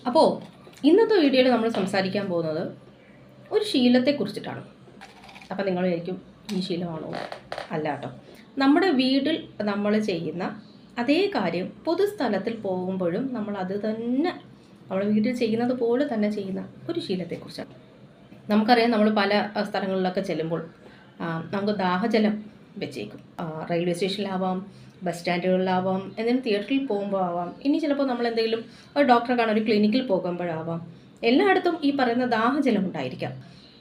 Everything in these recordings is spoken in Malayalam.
അപ്പോൾ ഇന്നത്തെ വീഡിയോയിൽ നമ്മൾ സംസാരിക്കാൻ പോകുന്നത് ഒരു ശീലത്തെക്കുറിച്ചിട്ടാണ്. അപ്പോൾ നിങ്ങൾ വിചാരിക്കും ഈ ശീലമാണോ? അല്ല കേട്ടോ. നമ്മുടെ വീട്ടിൽ നമ്മൾ ചെയ്യുന്ന അതേ കാര്യം പൊതുസ്ഥലത്തിൽ പോകുമ്പോഴും നമ്മൾ അത് തന്നെ നമ്മുടെ വീട്ടിൽ ചെയ്യുന്നത് പോലെ തന്നെ ചെയ്യുന്ന ഒരു ശീലത്തെക്കുറിച്ചാണ്. നമുക്കറിയാം, നമ്മൾ പല സ്ഥലങ്ങളിലൊക്കെ ചെല്ലുമ്പോൾ നമുക്ക് ദാഹജലം വെച്ചേക്കും. റെയിൽവേ സ്റ്റേഷനിലാവാം, ബസ് സ്റ്റാൻഡുകളിലാവാം, എന്തെങ്കിലും തിയേറ്ററിൽ പോകുമ്പോൾ ആവാം, ഇനി ചിലപ്പോൾ നമ്മൾ എന്തെങ്കിലും ഒരു ഡോക്ടറെ കാണാൻ ഒരു ക്ലിനിക്കിൽ പോകുമ്പോഴാവാം. എല്ലായിടത്തും ഈ പറയുന്ന ദാഹജലം ഉണ്ടായിരിക്കാം.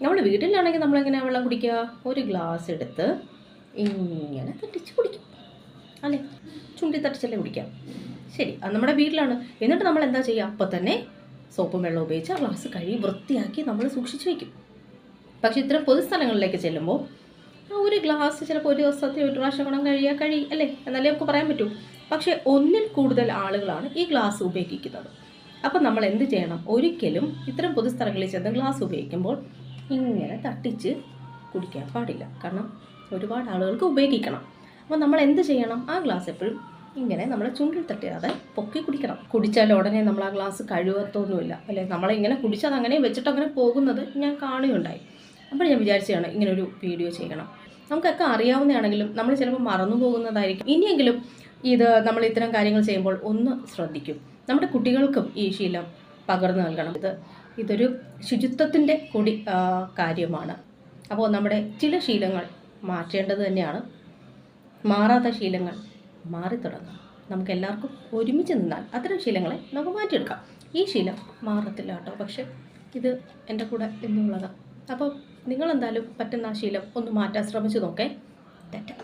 നമ്മൾ വീട്ടിലാണെങ്കിൽ നമ്മളെങ്ങനെ വെള്ളം കുടിക്കുക? ഒരു ഗ്ലാസ് എടുത്ത് ഇങ്ങനെ തട്ടിച്ച് കുടിക്കും, അല്ലേ? ചുണ്ടി തട്ടിച്ചല്ലേ കുടിക്കാം. ശരി, അത് നമ്മുടെ വീട്ടിലാണ്. എന്നിട്ട് നമ്മൾ എന്താ ചെയ്യുക? അപ്പോൾ തന്നെ സോപ്പും വെള്ളം ഉപയോഗിച്ച് ആ ഗ്ലാസ് കഴുകി വൃത്തിയാക്കി നമ്മൾ സൂക്ഷിച്ച് വയ്ക്കും. പക്ഷേ ഇത്തരം പൊതുസ്ഥലങ്ങളിലേക്ക് ചെല്ലുമ്പോൾ ഒരു ഗ്ലാസ് ചിലപ്പോൾ ഒരു ദിവസത്തെ ഒരു പ്രാവശ്യം ഗുണം കഴി അല്ലേ, എന്നാലേ നമുക്ക് പറയാൻ പറ്റൂ. പക്ഷേ ഒന്നിൽ കൂടുതൽ ആളുകളാണ് ഈ ഗ്ലാസ് ഉപയോഗിക്കുന്നത്. അപ്പം നമ്മൾ എന്ത് ചെയ്യണം? ഒരിക്കലും ഇത്തരം പൊതുസ്ഥലങ്ങളിൽ ചെന്ന് ഗ്ലാസ് ഉപയോഗിക്കുമ്പോൾ ഇങ്ങനെ തട്ടിച്ച് കുടിക്കാൻ പാടില്ല. കാരണം ഒരുപാട് ആളുകൾക്ക് ഉപയോഗിക്കണം. അപ്പോൾ നമ്മൾ എന്ത് ചെയ്യണം? ആ ഗ്ലാസ് എപ്പോഴും ഇങ്ങനെ നമ്മൾ ചുണ്ടിൽ തട്ടിയാതെ പൊക്കി കുടിക്കണം. കുടിച്ചാൽ ഉടനെ നമ്മൾ ആ ഗ്ലാസ് കഴുകത്തൊന്നുമില്ല, അല്ലേ? നമ്മളിങ്ങനെ കുടിച്ചത് അങ്ങനെ വെച്ചിട്ട് അങ്ങനെ പോകുന്നത് ഞാൻ കാണുകയുണ്ടായി. അപ്പോൾ ഞാൻ വിചാരിച്ചതാണ് ഇങ്ങനൊരു വീഡിയോ ചെയ്യണം. നമുക്കൊക്കെ അറിയാവുന്നതാണെങ്കിലും നമ്മൾ ചിലപ്പോൾ മറന്നു പോകുന്നതായിരിക്കും. ഇനിയെങ്കിലും ഇത് നമ്മൾ ഇത്തരം കാര്യങ്ങൾ ചെയ്യുമ്പോൾ ഒന്ന് ശ്രദ്ധിക്കും. നമ്മുടെ കുട്ടികൾക്കും ഈ ശീലം പകർന്നു നൽകണം. ഇതൊരു ശുചിത്വത്തിൻ്റെ കൂടി കാര്യമാണ്. അപ്പോൾ നമ്മുടെ ചില ശീലങ്ങൾ മാറ്റേണ്ടത് തന്നെയാണ്. മാറാത്ത ശീലങ്ങൾ മാറിത്തുടങ്ങാം. നമുക്ക് എല്ലാവർക്കും ഒരുമിച്ച് നിന്നാൽ അത്തരം ശീലങ്ങളെ നമുക്ക് മാറ്റിയെടുക്കാം. ഈ ശീലം മാറത്തില്ല കേട്ടോ, പക്ഷെ ഇത് എൻ്റെ കൂടെ എന്നുള്ളതാണ്. അപ്പോൾ നിങ്ങളെന്തായാലും പറ്റുന്ന ആ ശീലം ഒന്ന് മാറ്റാൻ ശ്രമിച്ചു നോക്കേ. തെറ്റാം.